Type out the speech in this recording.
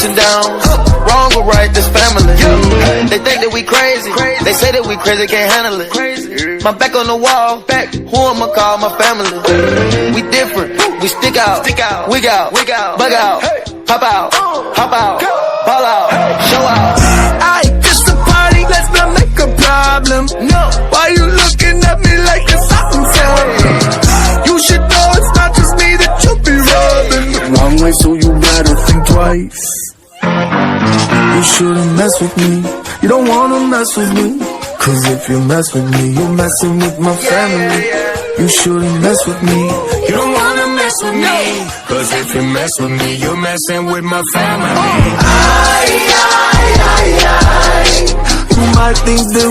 ups and downs, wrong or right, this family. They think that we crazy, they say that we crazy, can't handle it. My back on the wall, who I'ma call my family? We different, we stick out, wig out, bug out, pop out, hop out, ball out, show out. Aight, it's a party, let's not make a problem. No, why you looking at me like it's something terrible? You should know it's not just me that you be rubbing. Wrong way, so you better think twice. You shouldn't mess with me, you don't wanna mess with me. Cause if you mess with me, you're messing with my family. You shouldn't mess with me, you don't wanna mess with me. Cause if you mess with me, you're messing with my family. You might think that